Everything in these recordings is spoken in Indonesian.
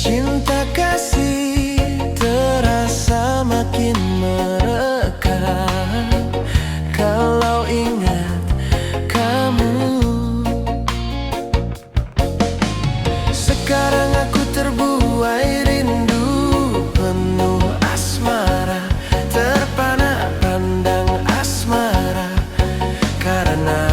Cinta kasih terasa makin merekah kalau ingat kamu. Sekarang aku terbuai rindu penuh asmara, terpana pandang asmara karena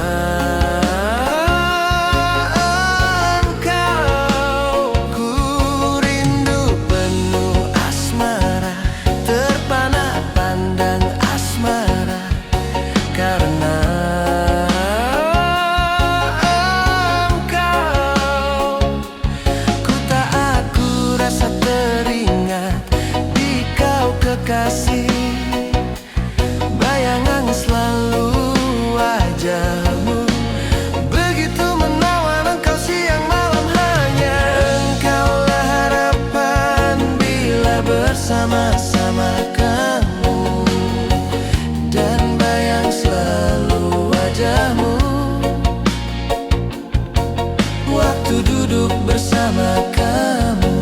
kasih. Bayangan selalu wajahmu, begitu menawan engkau siang malam. Hanya engkaulah harapan bila bersama-sama kamu, dan bayang selalu wajahmu waktu duduk bersama kamu.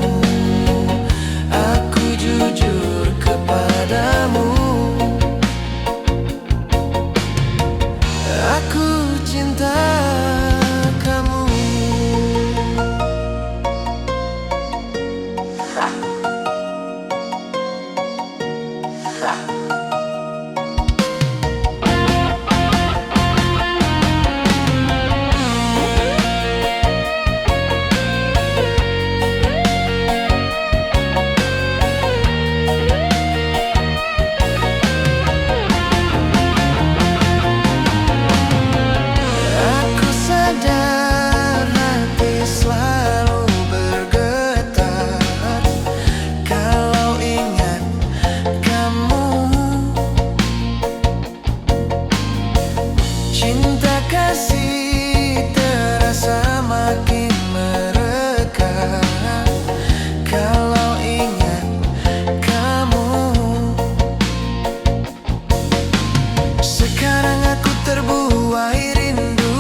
Aku jujur kepadamu, aku cinta kamu. Cinta kasih terasa makin merekah kalau ingat kamu. Sekarang aku terbuai rindu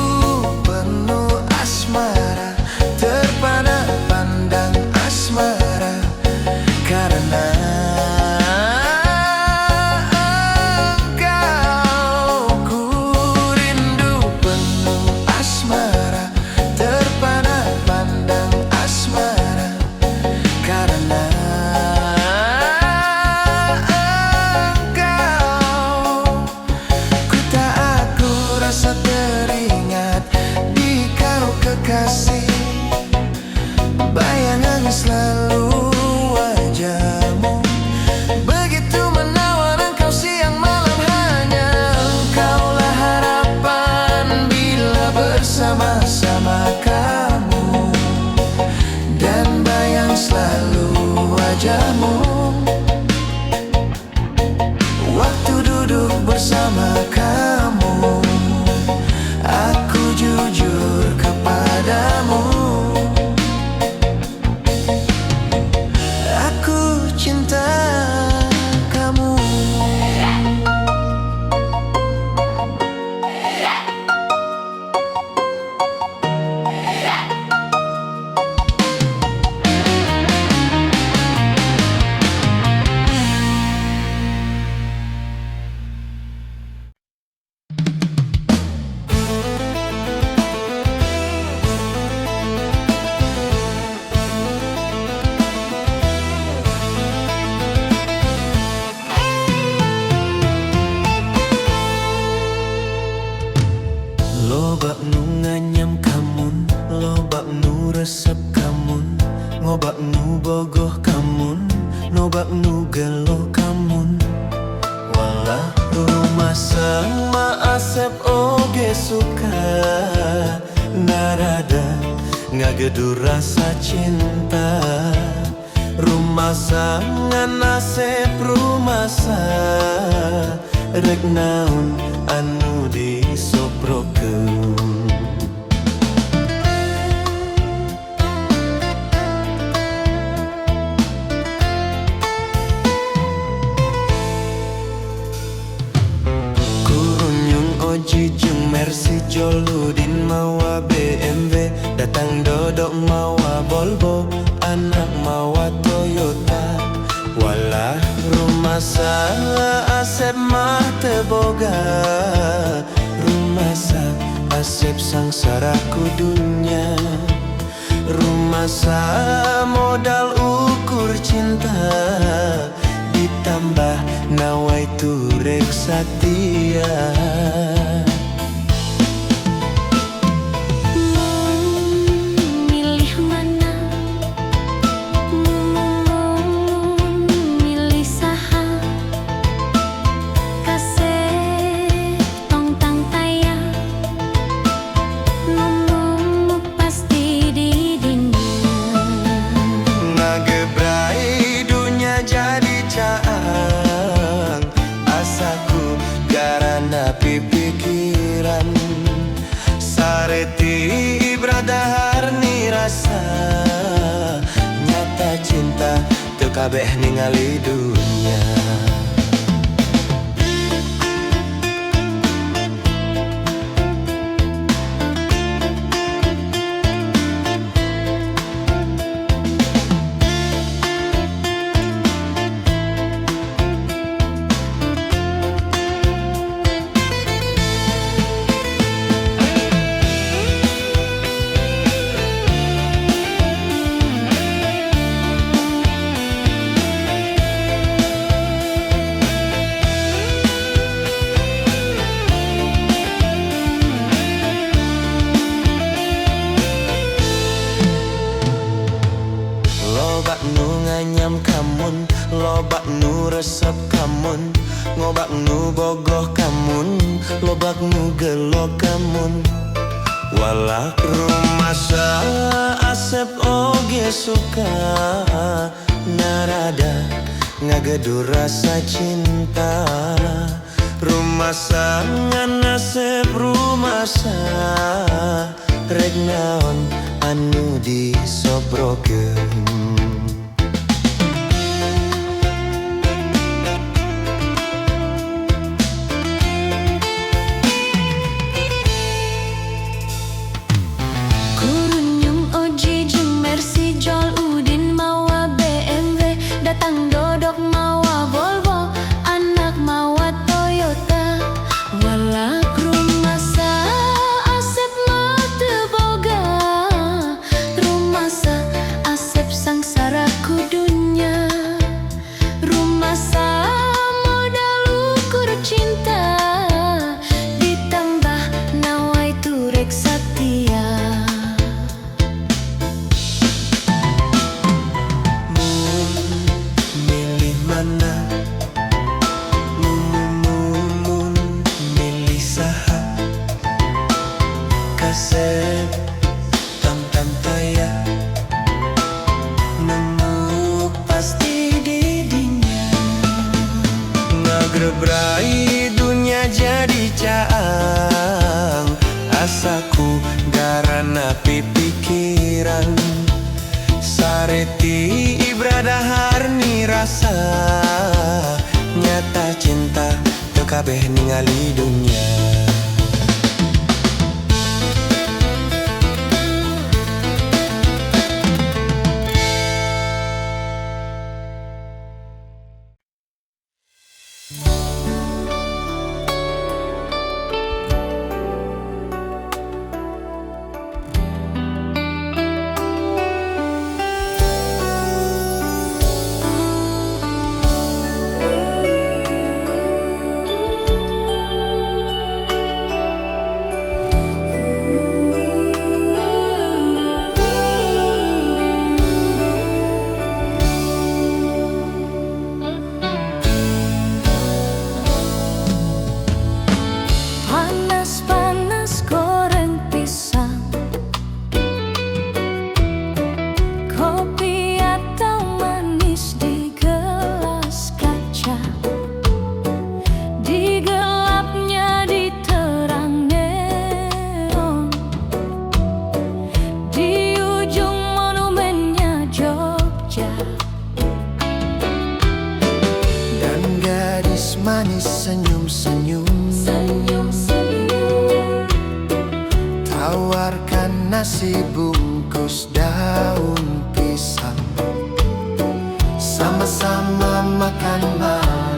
penuh asmara, terpana pandang asmara karena kasih. Bayangan selalu wajahmu, begitu menawan engkau siang malam. Hanya engkaulah harapan bila bersama-sama kamu, dan bayang selalu wajahmu waktu duduk bersama kamu. Aku jujur kepadamu, aku cinta kamu. Lobak nu nganyam kamun, lobak nu resep kamun, ngobak nu bogoh kamun, nobak nu gelo kamun. Walah rumah sama asep oge suka, narada ngagedu rasa cinta. Rumah sangan asep rumasa, rek naun anu disoprokeun. Oji jeung Mercy Joludin mawa BMW, datang dodok mawa Volvo, anak mawa Rumasa Asep mah teboga, rumasa Asep sangsaraku dunia. Rumasa modal ukur cinta, ditambah nawai turek satia. Pikiran sareti ibradahar ni rasa, nyata cinta teu kabeh ningali dunia. Lobak nu nganyam kamun, lobak nu resep kamun, ngobak nu bogoh kamun, lobak nu gelo kamun. Walak rumasa Asep oge suka, narada ngagedur rasa cinta. Rumasa ngan Asep rumasa, rek naon anu disobrokeun. Datang dodok mawa Volvo, anak mawa Toyota. Walak rumasa Asep mah teboga, rumasa Asep sangsaraku dunia. Rumasa modal ukur cinta, ditambah nawai turek satia. Asep tam-tam taya, nemu pasti di dinya. Ngagrebrai dunia jadi caang, asaku garana pikiran. Sareti ibradahar ni rasa, nyata cinta teu kabeh ningali dunia. Manis senyum-senyum, tawarkan nasi bungkus daun pisang, sama-sama makan malam.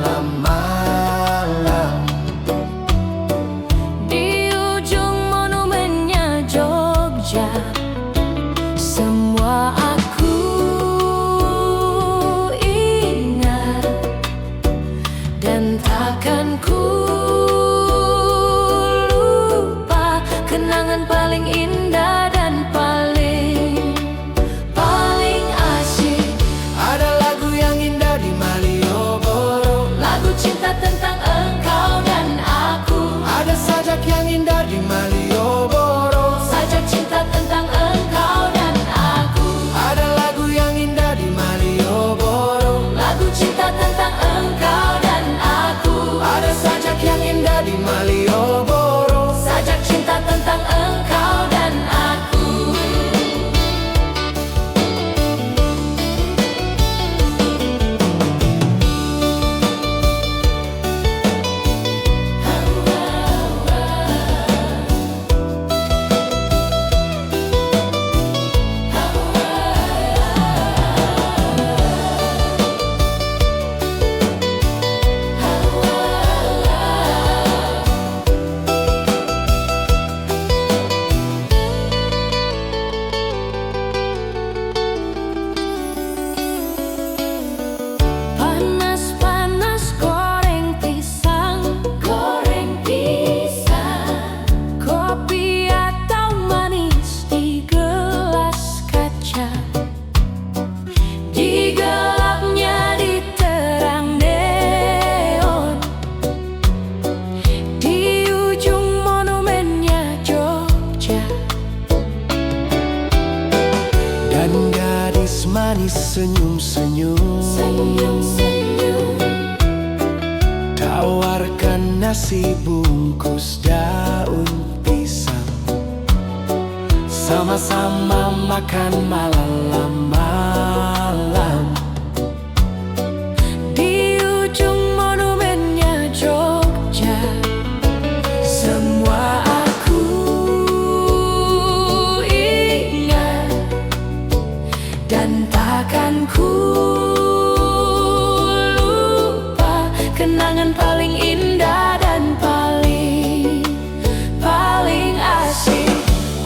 manis senyum-senyum, Senyum-senyum, tawarkan nasi bungkus daun pisang, sama-sama makan malam-malam. di ujung monumennya Jogja, semua aku ingat dan takkan ku lupa kenangan paling indah dan paling asik.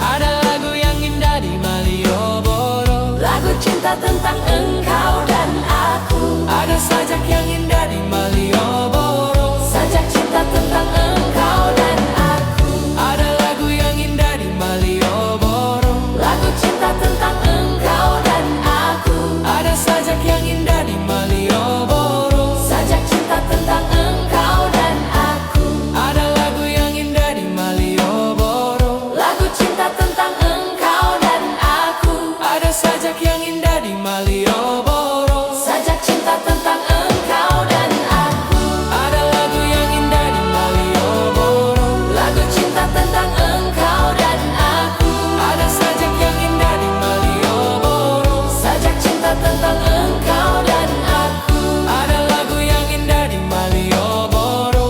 Ada lagu yang indah di Malioboro, Lagu cinta tentang engkau dan aku. ada sajak yang indah di Malioboro, Sajak cinta tentang engkau dan aku. ada lagu yang indah di Malioboro, Lagu cinta tentang engkau dan aku. ada sajak yang indah di Malioboro, Sajak cinta tentang engkau dan aku. ada lagu yang indah di Malioboro, Lagu cinta tentang engkau dan aku. ada sajak yang indah di Malioboro, Sajak cinta tentang engkau dan aku. ada lagu yang indah di Malioboro, Lagu cinta tentang engkau dan aku. ada sajak yang indah di Malioboro, Sajak cinta tentang engkau dan aku. ada lagu yang indah di Malioboro.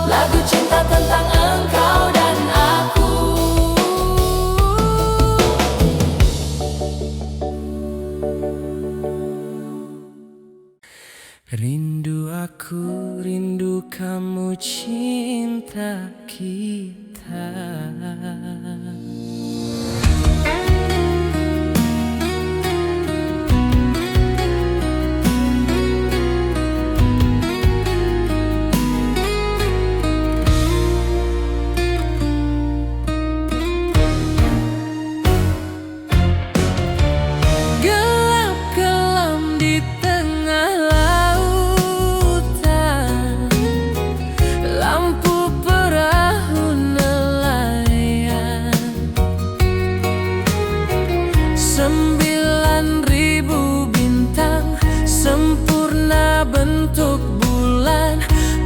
Lagu cinta tentang engkau dan aku. Rindu aku, rindu kamu, cinta kita. Gelap-gelap di tengah lautan, lampu perahu nelayan, 9.000 bintang sempurna bentuk bulan,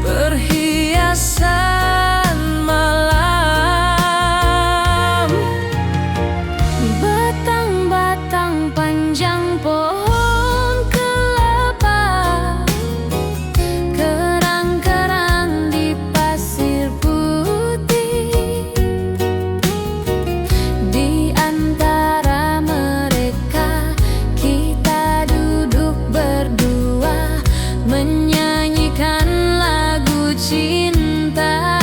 perhiasan malam. Batang-batang panjang pohon kelapa, kerang-kerang di pasir putih. Di antara mereka kita duduk berdua, menyanyikan lagu cinta.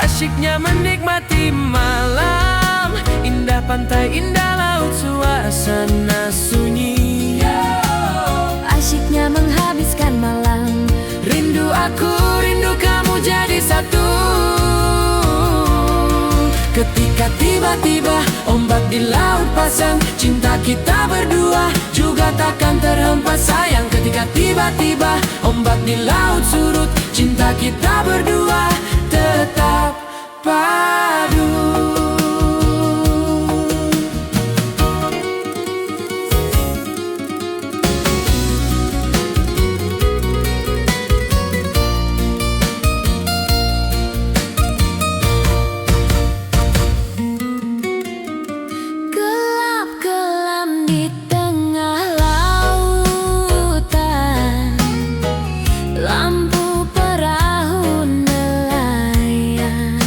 Asyiknya menikmati malam, indah pantai, indah laut, suasana sunyi. Asyiknya menghabiskan malam, Rindu aku, rindu kamu jadi satu. Ketika tiba-tiba ombak di laut pasang, cinta kita berdua juga takkan terhempas sayang. Ketika tiba-tiba ombak di laut surut, cinta kita berdua tetap padu. gelap-gelap di tengah lautan, lampu perahu nelayan,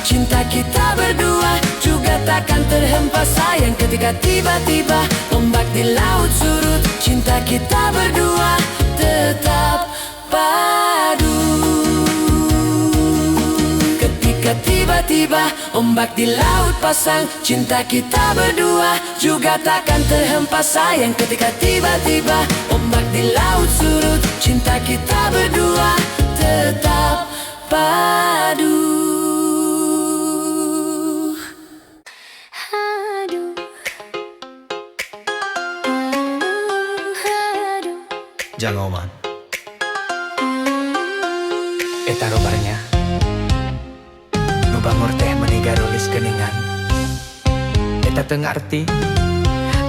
cinta kita berdua juga takkan terhempas sayang. Ketika tiba-tiba ombak di laut surut, cinta kita berdua tetap padu. Ketika tiba-tiba ombak di laut pasang, cinta kita berdua juga takkan terhempas sayang. Ketika tiba-tiba ombak di laut surut, cinta kita berdua tetap padu. Jang Oman eta robanya nu bangor teh meuni garolis geuningan eta teu ngarti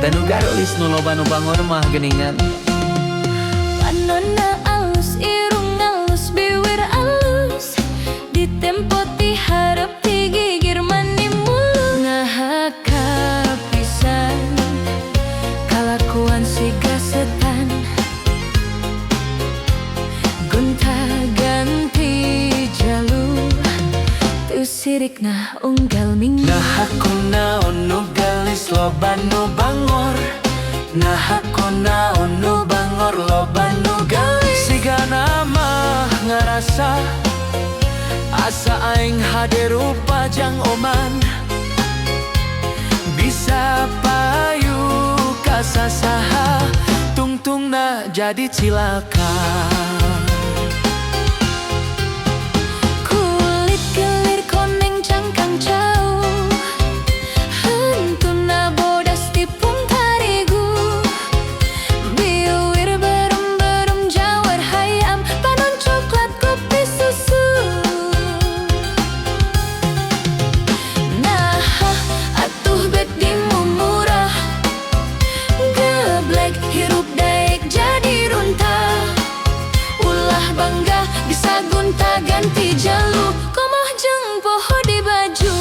dan nu garolis nu loba nu bangor mah geuningan. Panonna alus, irung alus, bibir alus, di tempo ti hareup ti gigir mani mulus. Nah kapisan kalakuan siga setan, gonta-ganti jalur, tu sirikna unggal minggu. Nah aku naon nu gelis loba nu bangor, nah aku naon nu bangor loba nu gelis. Siga nama ngarasa asa aing hade rupa Jang Oman, bisa payu kasasaha tungtungna jadi cilaka. Kulit gelir koneng cangkang jauh, hentuna bodas tipung tarigu, biwir berem-berem jawar hayam, panon coklat kopi susu. Nah atuh bek dimumurah, geblek hirup daek jadi runtah, ulah bangga bisa gonta ganti jalur, komoh jeung poho di baju.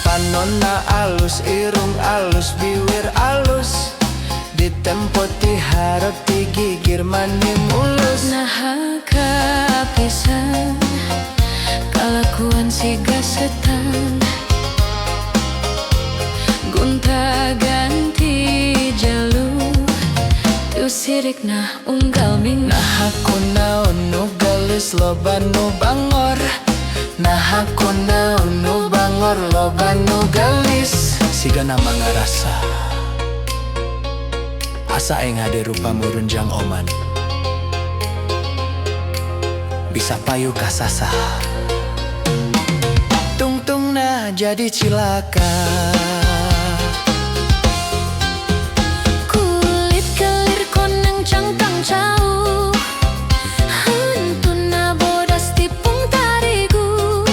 Panonna alus, irung alus, bibir alus, di tempo ti hareup ti gigir mani mulus. Nah kapisan kalakuan siga setan, gonta-ganti jalur, tu sirikna unggal minggu. Nah aku naon nu gelis loba nu bangor, nah aku naon nu bangor loba nu gelis. Siga nama ngarasa asa aing hade rupa murun Jang Oman, bisa payu kasasa tungtungna jadi cilaka. Kulit gelir koneng cangkang jauh, hentuna bodas tipung tarigu,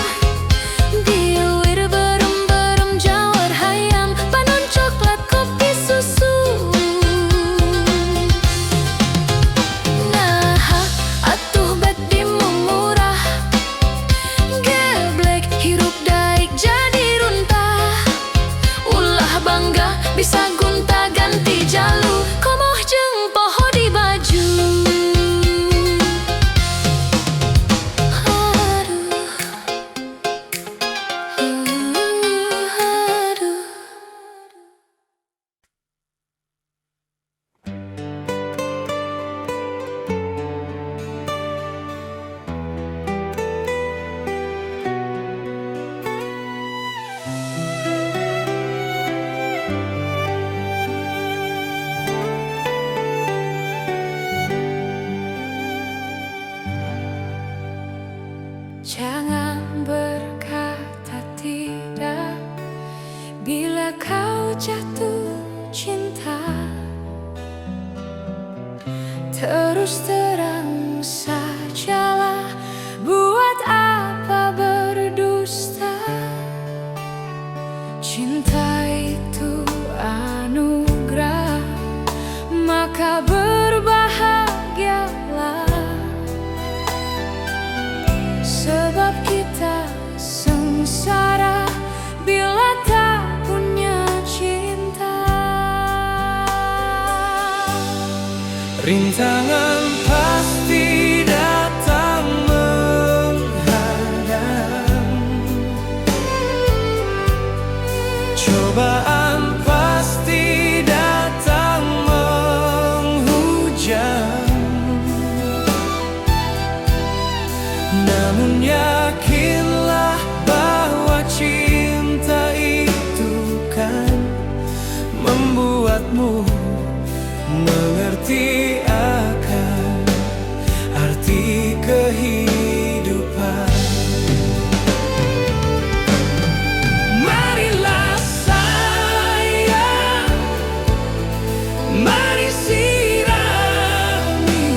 biwir berem-berem jawar hayam, panon coklat kopi susu. Nah atuh bek dimumurah, geblek hirup daik jadi runtah, ulah bangga bisa gonta ganti jalur, komoh jeung poho di baju. Aduh. Jangan berkata tidak bila kau jatuh cinta. Terus terang sajalah, buat apa berdusta? Cinta itu anugerah, maka berbahagialah. Sebab kita sengsara bila tak punya cinta. Rintangan pasti datang menghadang, cobaan pasti datang menghujam. Namun yakinlah bahwa cinta itu kan membuatmu mengerti akan arti kehidupan. Marilah sayang, mari sirami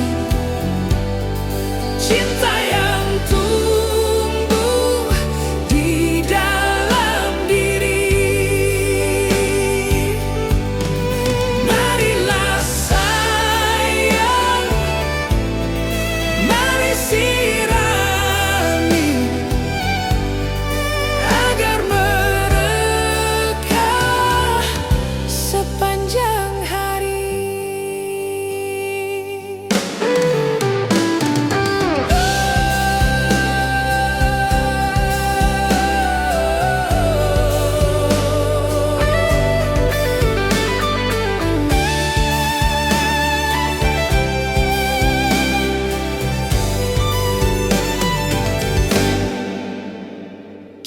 cinta yang tumbuh di dalam diri. Marilah sayang, mari sirami agar merekah sepanjang hari.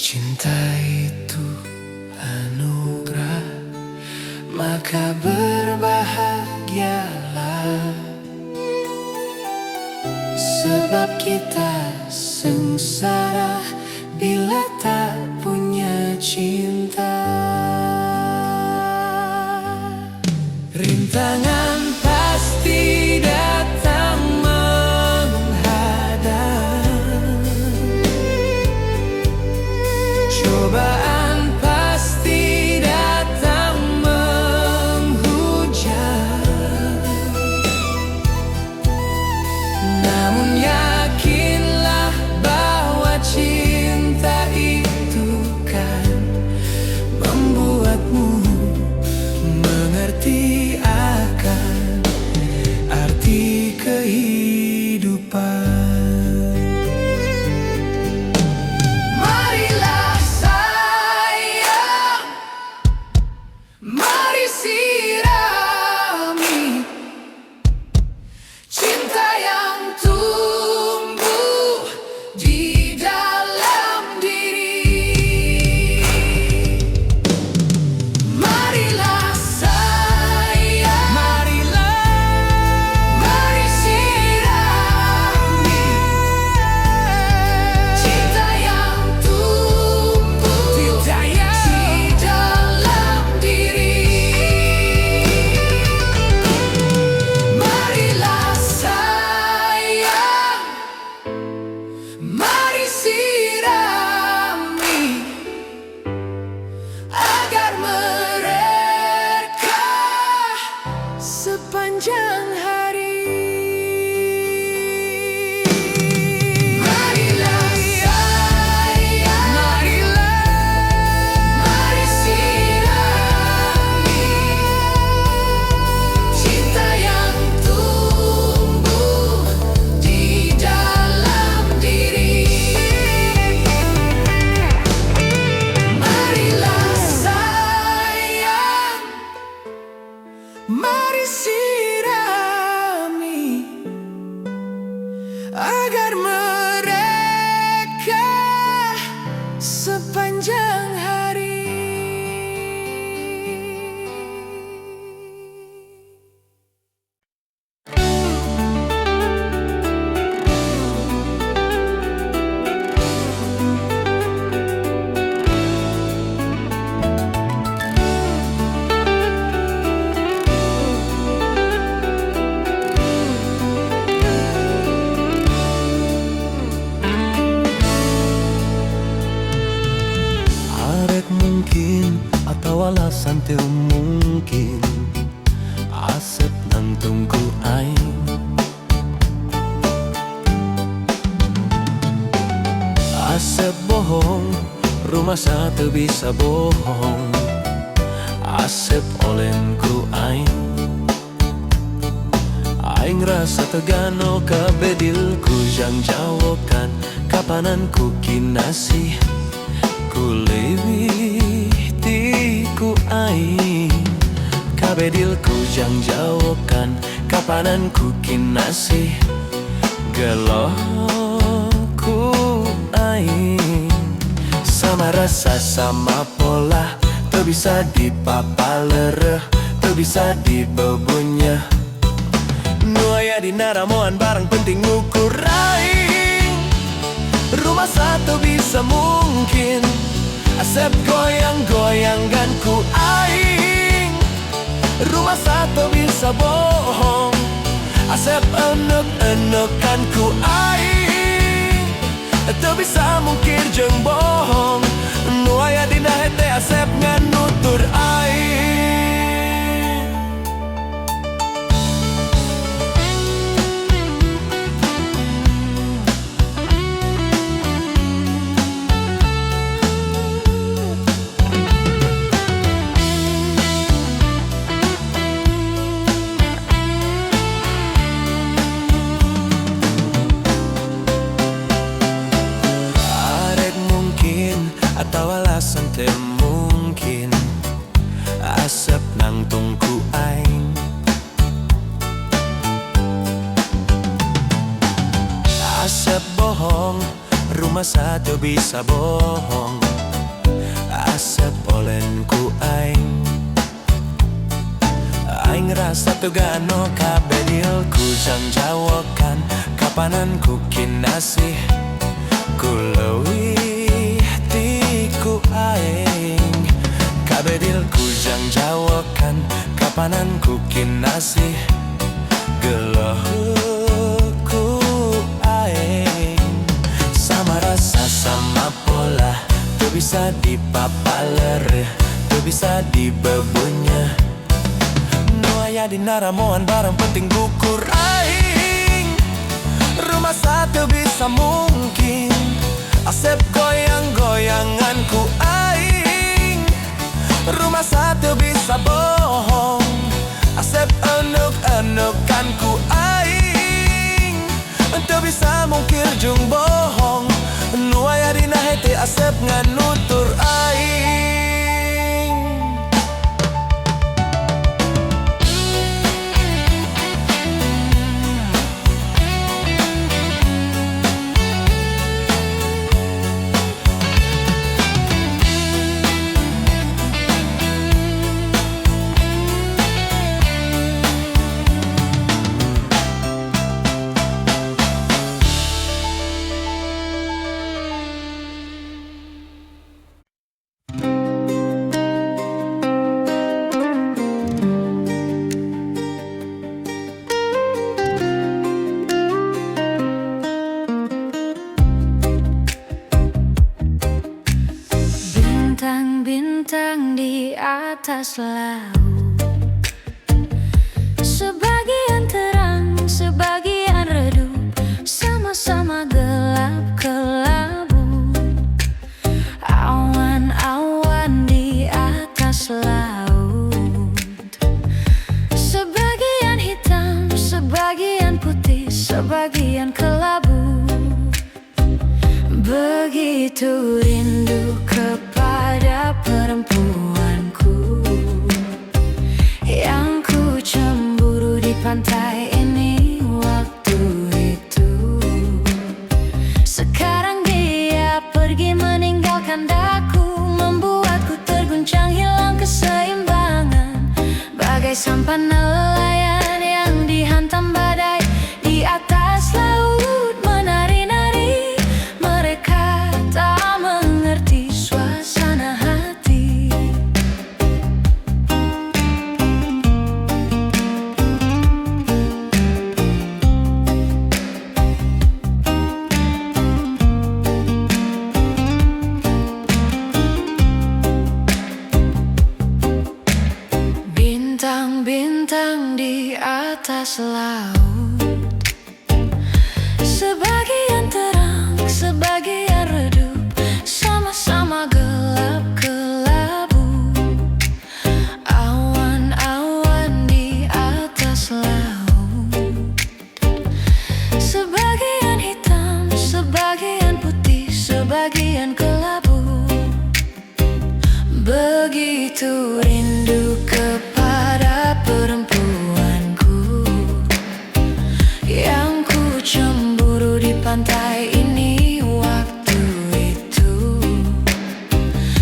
Cinta itu anugerah, maka berbahagialah. Sebab kita sengsara bila tak punya cinta. Rintangan pasti datang menghadang, cobaan pasti datang menghujam. Namun yakinlah bahwa cinta itu kan membuatmu mengerti akan arti kehidupan. Marilah sayang, mari sirami cinta yang tumbuh di dalam diri. alasan teu mungkin asep nang tungku aing. Asep bohong, rumah satu bisa bohong. Asep olenku aing. Aing rasa tegano kabedilku jang jawokan. Kapanan ku kinasih ku lebih tiku aing. Kabedilku jang jawokan. Kapanan ku kinasih geloh ku aing. Sama rasa sama pola, teu bisa dipapalereh, teu bisa dibebunya. Nu aya dina ramoan barang penting ngukur aing. Rumah satu bisa mungkin Asep goyang-goyangkan ku aing. Rumah satu bisa bohong. Asep enek-enekan ku aing. Teu bisa mungkir jeung bohong. Nu aya dina hete Asep nganutur aing. Atau alasan teu mungkin Asep nang tungku aing. Asep bohong, rumah satu bisa bohong. Asep olenku aing. Aing rasa tugano kabedilku jang jawokan. Kapanan ku kinasih ku leuwih ku aing. Kabedilku jang jawokan. Kapanan ku kinasih geloh ku aing. Sama rasa sama pola, teu bisa dipapalereh, teu bisa dibebunya. Nu aya dina ramoan barang penting gukur aing. Rumah satu bisa mungkin Asep goyang-goyangan ku aing. Rumah satu bisa bohong. Asep enek-enekan ku aing. Teu bisa mungkir jeung bohong. Nu aya dina hete Asep nganutur aing. Bintang-bintang di atas laut, sebagian terang, sebagian redup, sama-sama gelap kelabu. Awan-awan di atas laut, sebagian hitam, sebagian putih, sebagian kelabu. Begitu rindu kepada perempuanku yang ku cemburu di pantai ini waktu itu. Sekarang dia pergi meninggalkan daku, membuatku terguncang hilang keseimbangan. Bagai sampan nelayan yang dihantam badai di atas laut menari-nari. Mereka tak mengerti suasana hati. atas laut. Sebagian terang, sebagian redup, sama-sama gelap kelabu. Awan-awan di atas laut. Sebagian hitam, sebagian putih, sebagian kelabu. Begitu rindu kepada perempuanku yang ku cemburu di pantai ini waktu itu.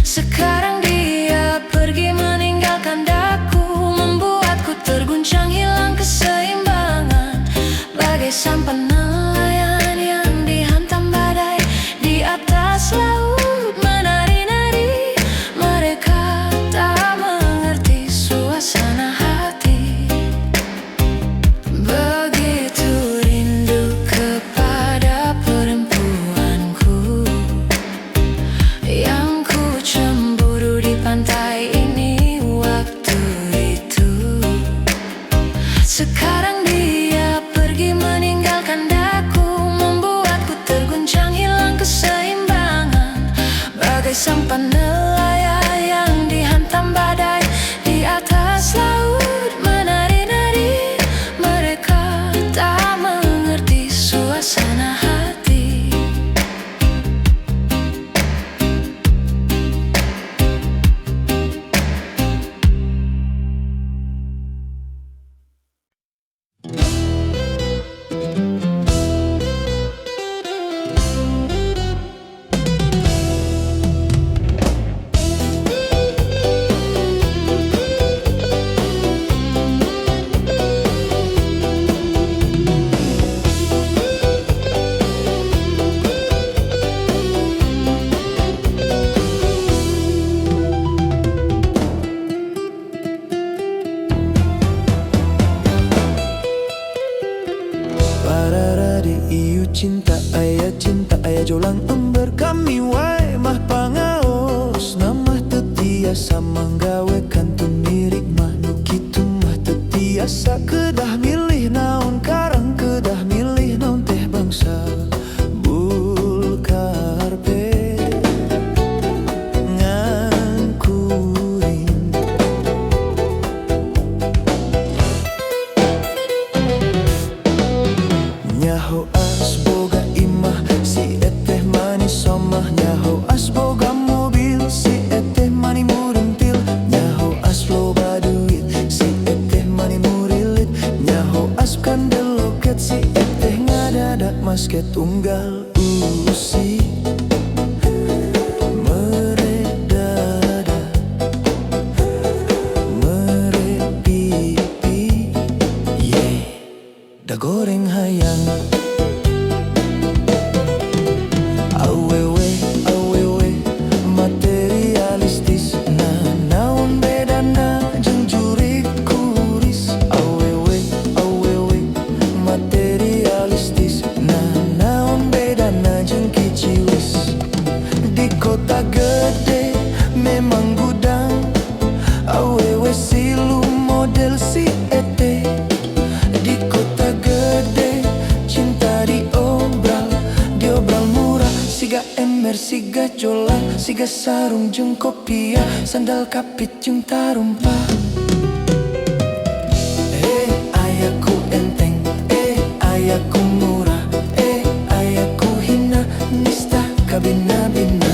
Sekarang dia pergi meninggalkan daku, membuatku terguncang hilang keseimbangan. Bagai sampan nelayan yang dihantam badai di atas laut. Menari-nari, mereka tak mengerti suasana hati. Begitu rindu kepada perempuanku yang ku cemburu di pantai ini waktu itu. Sekarang dia pergi meninggalkan daku, membuatku terguncang hilang keseimbangan. Bagai sampan nelayan yang dihantam badai di atas laut. Menari-nari, mereka tak mengerti suasana hati. Pararadi iu cinta ayah jolang ember kami wae mah pangaos namah tetiasa manggawe kantun mirik mah nu kitu mah tetiasa kedah milih naon karang kedah milih naon teh bangsa bulkarpe ngan kuring. Nyaho asboga imah si eteh manis somah. Nyaho asboga mobil si eteh mani murentil. Nyaho asloba duit si eteh mani murilit. Nyaho askan deloket si eteh ngadadak masket unggal usi. Meredada merepipi yeah. Da goreng hayang awewe materialistis. Nah naon bedana jeung jurig kuris. Awewe materialistis. Nah naon bedana jeung kiciwis. Di kota gede memang gudang awewe silu model si ete. Di kota gede cinta diobral murah. Siga ember, siga jolang, siga sarung jeung kopiah, sandal kapit jeung tarumpa. Ayaku enteng, ayaku murah, ayaku hina, nista kabina-bina.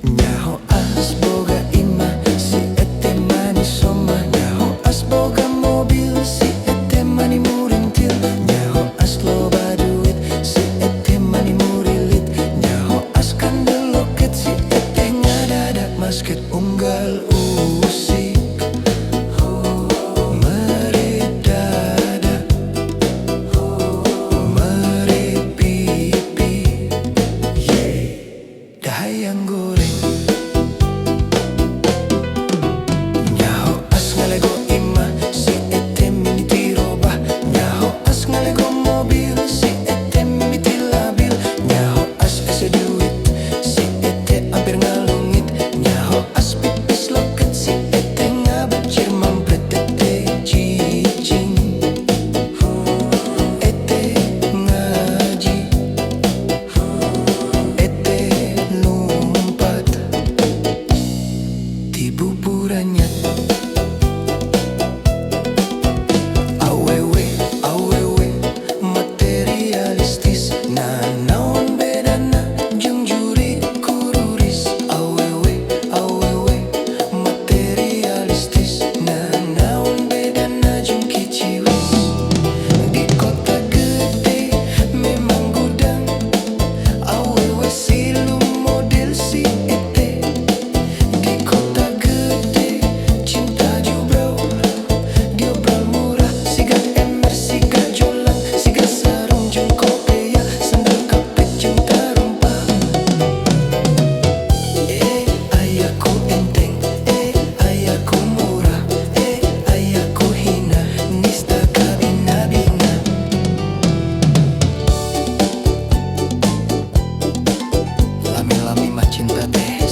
Nyaho asboga imah si eteh manis somah. Nyaho asboga mobil si eteh mani muring.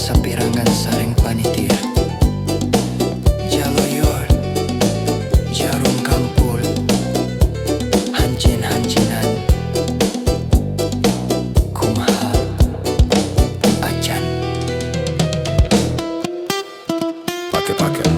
sapirangan sareng panitia jaloyor jarum kampul hancin-hancinan kumaha acan Pakai-pakai.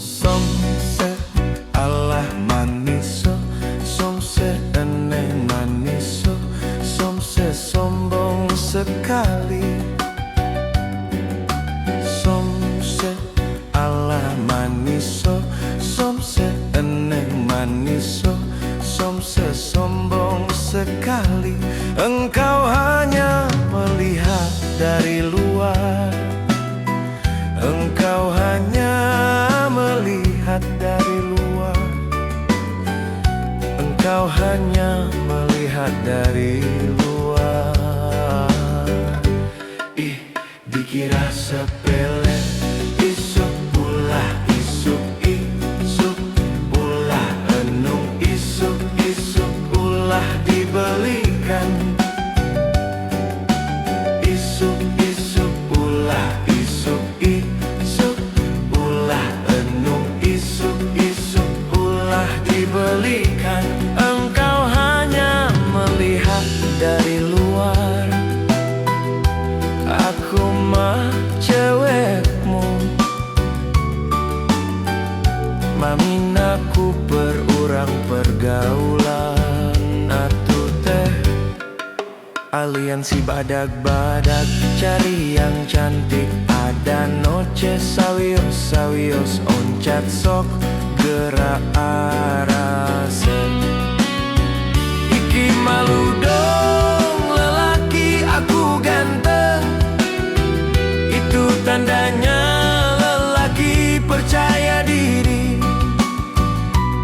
Somse Allah maniso, somse eneng maniso, somse sombong sekali. Somse Allah maniso, somse eneng maniso, somse sombong sekali. Engkau hanya melihat dari luar, engkau hanya melihat dari luar, engkau hanya melihat dari luar. Ih, dikira sepele, isuk ulah isuk isuk ulah enung isuk isuk ulah dibelikan. Isuk isuk ulah isuk isuk ulah enung isuk isuk ulah dibelikan. Engkau hanya melihat dari luar, aku mah cewekmu. Maminaku berurang pergaulan atuh teh aliansi badag-badag cari yang cantik. Ada noce sawios-sawios oncat sok gerak arase. Iki malu dong lelaki aku ganteng, itu tandanya lelaki percaya diri.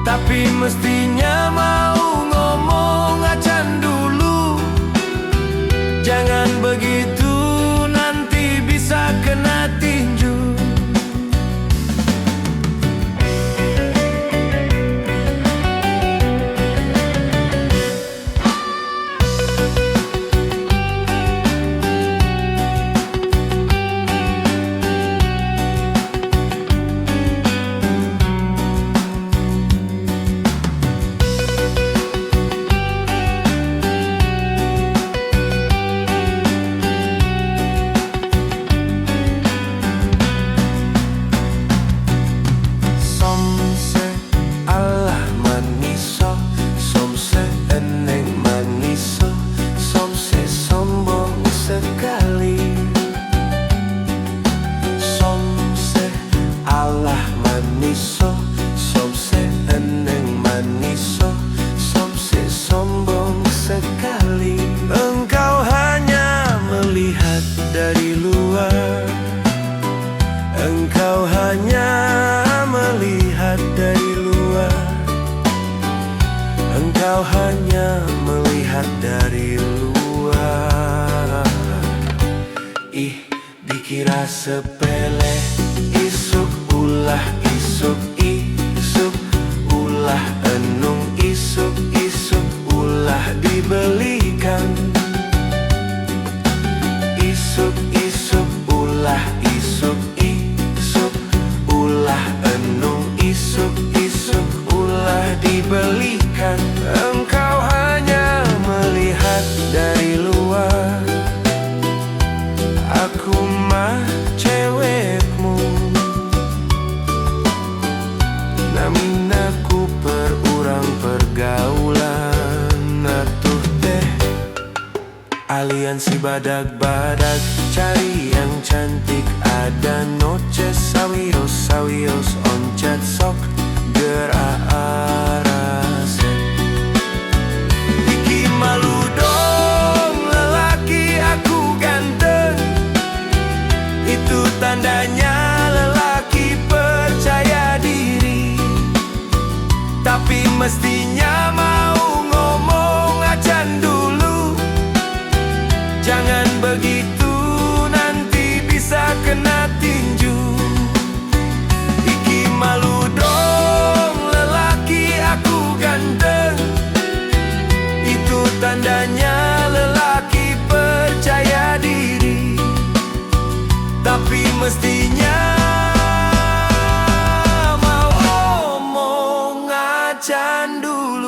Tapi mestinya mau ngomong acan dulu, jangan begitu nanti bisa kena tinju. Somse Allah maniso, somse eneng maniso, somse sombong sekali. Somse Allah maniso, somse eneng maniso, somse sombong sekali. Engkau hanya melihat dari luar, engkau hanya melihat dari luar, engkau hanya melihat dari luar. Ih, dikira sepele, isuk ulah isuk isuk ulah enung isuk isuk ulah dibelikan. Isuk isuk ulah isuk isuk ulah enung isuk isuk ulah dibelikan. Engkau hanya melihat dari luar, aku mah cewekmu. Naminaku perurang pergaulan atuh teh aliansi badag-badag cari yang cantik. Ada noce sawios-sawios oncat sok gerak arase. Iki malu dong lelaki aku ganteng, tandanya lelaki percaya diri, tapi mestinya mau omong acan dulu.